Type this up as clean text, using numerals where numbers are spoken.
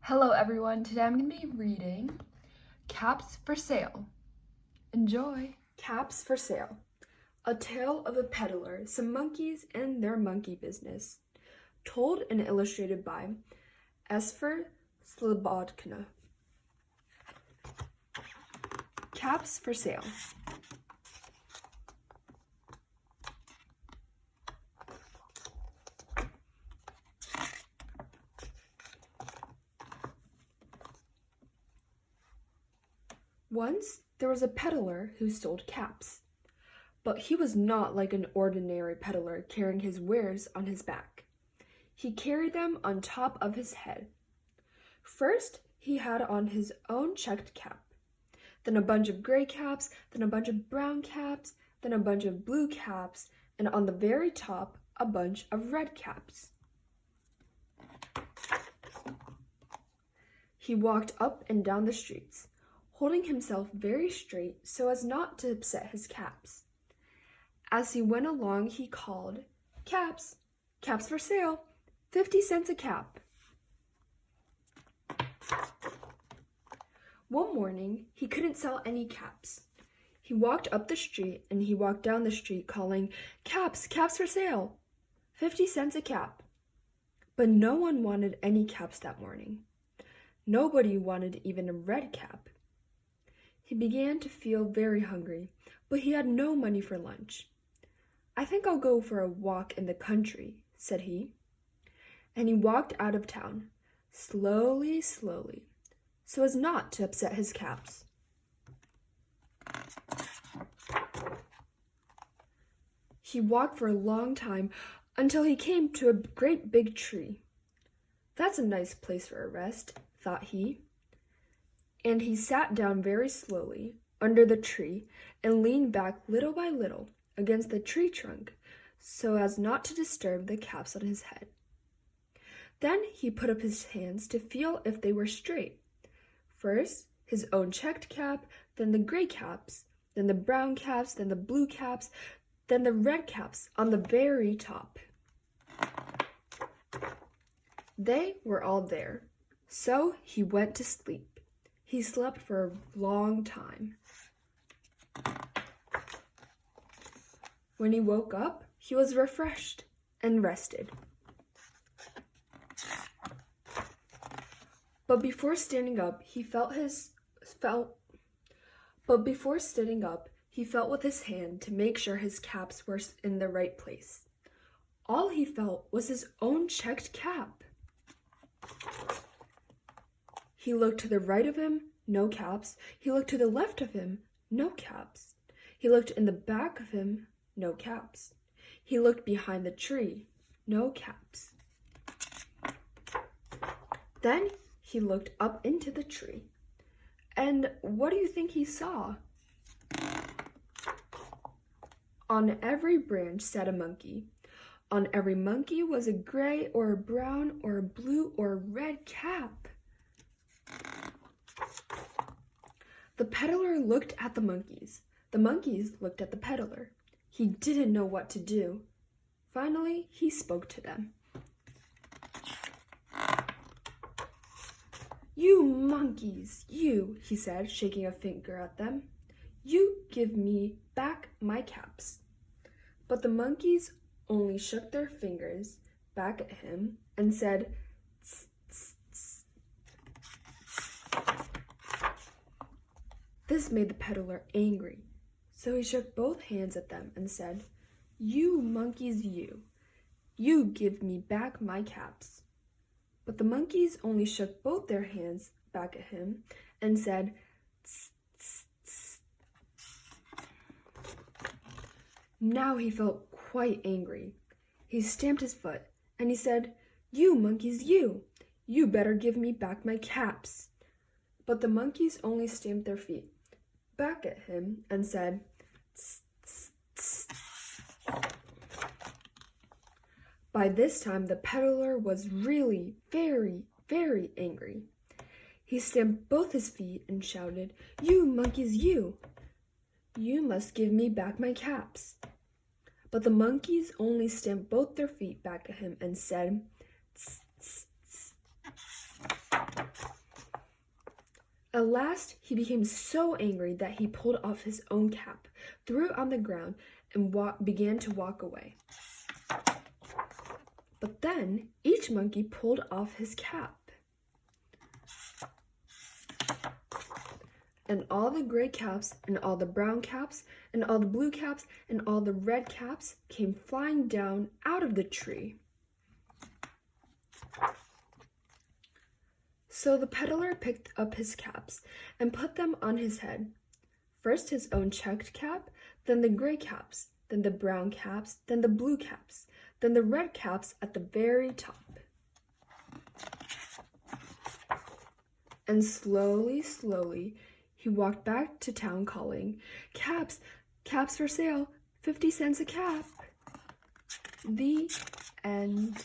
Hello everyone, today I'm going to be reading Caps for Sale. Enjoy! Caps for Sale. A Tale of a Peddler, Some Monkeys, and Their Monkey Business. Told and illustrated by Esphyr, Slobodkina. Caps for Sale. Once there was a peddler who sold caps, but he was not like an ordinary peddler carrying his wares on his back. He carried them on top of his head. First, he had on his own checked cap, then a bunch of gray caps, then a bunch of brown caps, then a bunch of blue caps, and on the very top, a bunch of red caps. He walked up and down the streets, holding himself very straight so as not to upset his caps. As he went along, he called, "Caps! Caps for sale! 50 cents a cap!" One morning, he couldn't sell any caps. He walked up the street and he walked down the street calling, "Caps! Caps for sale! 50 cents a cap!" But no one wanted any caps that morning. Nobody wanted even a red cap. He began to feel very hungry, but he had no money for lunch. "I think I'll go for a walk in the country," said he. And he walked out of town, slowly, so as not to upset his caps. He walked for a long time until he came to a great big tree. "That's a nice place for a rest," thought he. And he sat down very slowly under the tree and leaned back little by little against the tree trunk so as not to disturb the caps on his head. Then he put up his hands to feel if they were straight. First, his own checked cap, then the gray caps, then the brown caps, then the blue caps, then the red caps on the very top. They were all there, so he went to sleep. He slept for a long time. When he woke up, he was refreshed and rested. But before standing up, he felt with his hand to make sure his caps were in the right place. All he felt was his own checked cap. He looked to the right of him, no caps. He looked to the left of him, no caps. He looked in the back of him, no caps. He looked behind the tree, no caps. Then he looked up into the tree. And what do you think he saw? On every branch sat a monkey. On every monkey was a gray or a brown or a blue or a red cap. The peddler looked at the monkeys. The monkeys looked at the peddler. He didn't know what to do. Finally, he spoke to them. "You monkeys, you," he said, shaking a finger at them. "You give me back my caps." But the monkeys only shook their fingers back at him and said, "Tss, tss, tss." This made the peddler angry, so he shook both hands at them and said, "You monkeys, you give me back my caps." But the monkeys only shook both their hands back at him and said, "Tss, tss, tss." Now he felt quite angry. He stamped his foot and he said, "You monkeys, you better give me back my caps." But the monkeys only stamped their feet back at him and said, "Tss, tss, tss." By this time, the peddler was really very, very angry. He stamped both his feet and shouted, "You monkeys, you must give me back my caps." But the monkeys only stamped both their feet back at him and said, "Tss, tss, tss." At last, he became so angry that he pulled off his own cap, threw it on the ground, and began to walk away. But then, each monkey pulled off his cap. And all the gray caps, and all the brown caps, and all the blue caps, and all the red caps came flying down out of the tree. So the peddler picked up his caps and put them on his head. First his own checked cap, then the gray caps, then the brown caps, then the blue caps, then the red caps at the very top. And slowly, slowly, he walked back to town calling, "Caps, caps for sale, 50 cents a cap." The end.